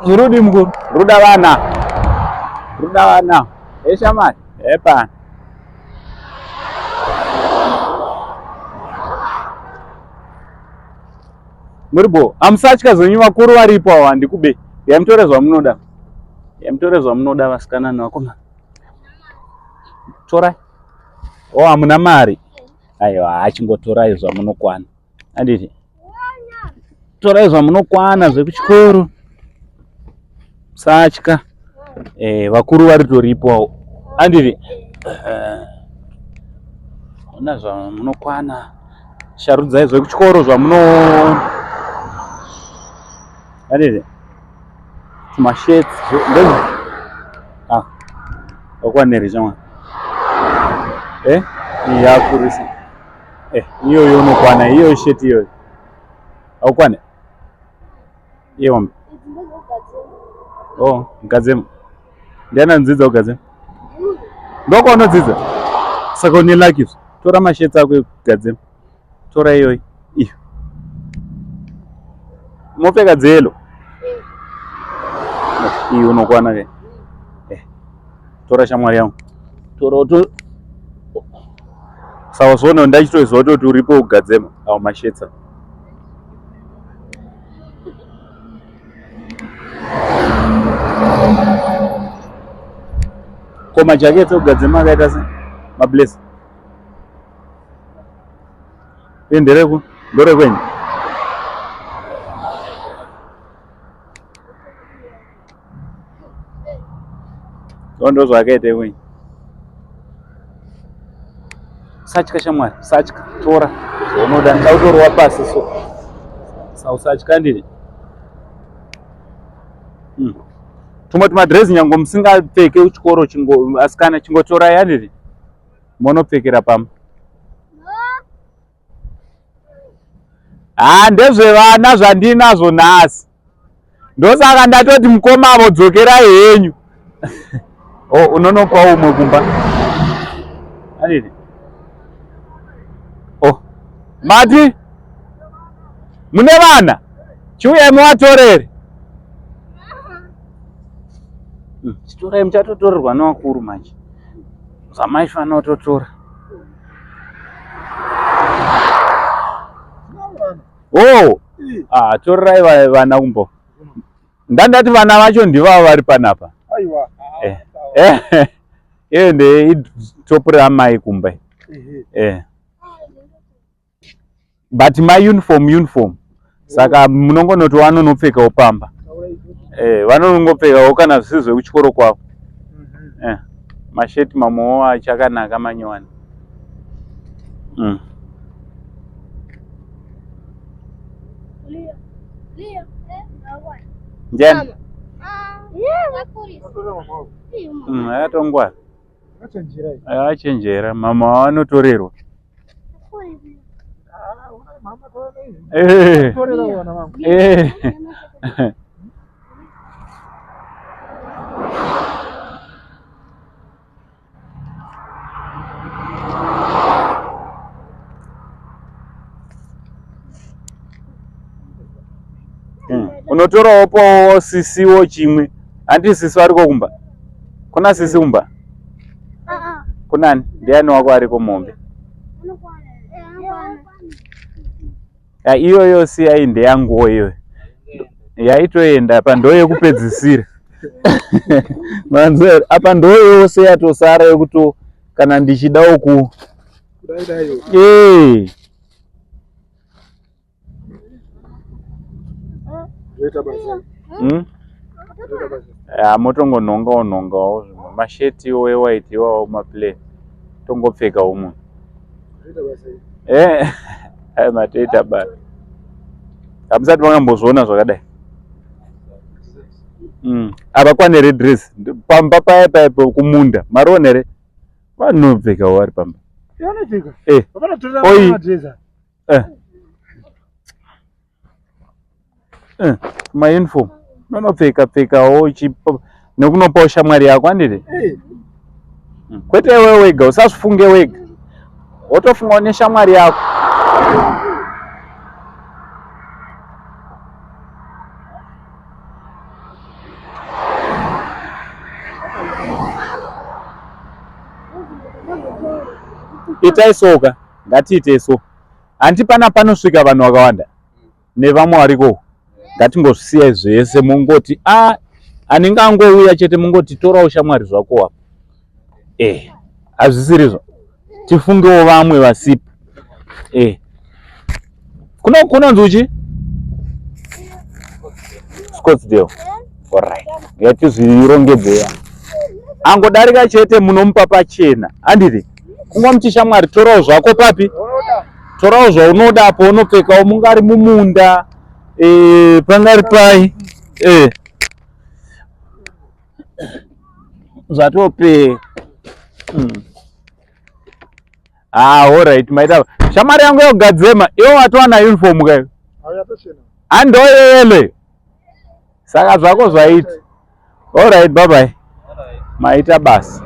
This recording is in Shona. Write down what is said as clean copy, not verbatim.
Zurudi mkuru. Ruda vana. Ruda vana. Eshamani. Epa. Muribo, amusatya zonyu vakuru varipo awa ndikube. Yamutorezwa munoda. Yamutorezwa munoda vasikana navakoma. Tora. Oh, amuna mari. Aiwa, achingotora izwa munokwana. Anditi. Tora izwa munokwana zvekuchikoro. Satya. Vakuru varitoripo. Anditi. Ona zva munokwana. Sharudza izwa kuchikoro zva muno. Anditi. Masheti. Ah. Okwaneri chamwa. Yakurisa. Iyo unokwana, iyo sheti iyo. Aukwane? Iyo. Oh, gadzema. Ndiana ndzidza ugadzema. Ndoko unodzidza. Saka une lucky. Tora masheti ako ugadzema. Tora iyo. Iyo. Mopfeka dzelo. Iyo unokwana ke. Tora shamwari yangu. Tora sawa zvono ndachitoizwa kuti uripo ugadzema awo mashetsa. Ko majaketi ugadzema akaita sei? Mablesi. Ndereku, ndore kwenyu. Ndo zvakaita kwenyu. Satya shamwari, satya, tora. Unoda ndautorwa pasi so. Sausatya ndiri. Tumwe madress nyango musingapfeke uchikoro chingo asikana chingotora yandiri. Monopfekera pamba. Ndezve vana zvandinazvo nhasi. Ndosaka ndatoti mukoma avo dzokera henyu. Unonopa umwe kumba. Andiri. Mati, mune vana, chiuya muvatorere. Chitora muchatotorerwa nevakuru manje. Zvamaifana kutotora. Torerai vana kumbo. Ndandati vana vacho ndivavo vari panapa. Nditopura mai kumba. But my uniform. Saka munongonoti vanonopfekawo pamba. Vanonongopfekawo kana zvisizve kuchikoro kwavo. Masheti mamowo achakanaka manyowani. Njani? Ayatongwa. Achenjera. Mama vanotorerwa. Unotorawo po sisiwo chimwe. Andi sisi ariko kumba. Kuna sisi kumba? Kunani? Ndiani wako ariko mombe? Iyo yose ainde yangu iyo. Yaitoenda apa ndo yekupedzisira. Manze apa ndo yose yatosara yekuto kana ndichidawo ku. Motongonongawo masheti white iwawo maplane. Tongopfeka umwe. Mateta bana. Amusati vakambozviona zvakadai. Apa kwane red dress. Pamba paya kumunda. Maronere. Vanopfeka vari pamba. My uniform. Vanopfekawo nekunopawo shamwari yako andiri. Kwete wewe wega, usazvifunge wega. Wotofunga neshamwari yako. itai soka, ngatiite so. Anti pana panosvika vanhu vakawanda nevamwe variko. Ngatingozvisiya zvese mungoti anenge angouya chete mungoti torawo shamwari zvako apa. Hazvisirizvo. Tifungewo vamwe vasipo. Kunonzi uchi? Scottsdale. Alright. Ngatizvirongedzeya. Angodarika chete munomupa pachena. Handiti? Kungomti shamwari torawo zvako papi? Torawo zvaunoda paunopfekawo mungari mumunda. Pangari pai. Zvatope. Alright, maita. Shamwari yangu yogadzema, iwo watowana uniform kayo. Andoyele. Saka zvako zvaita. Alright, bye bye. Maita basi.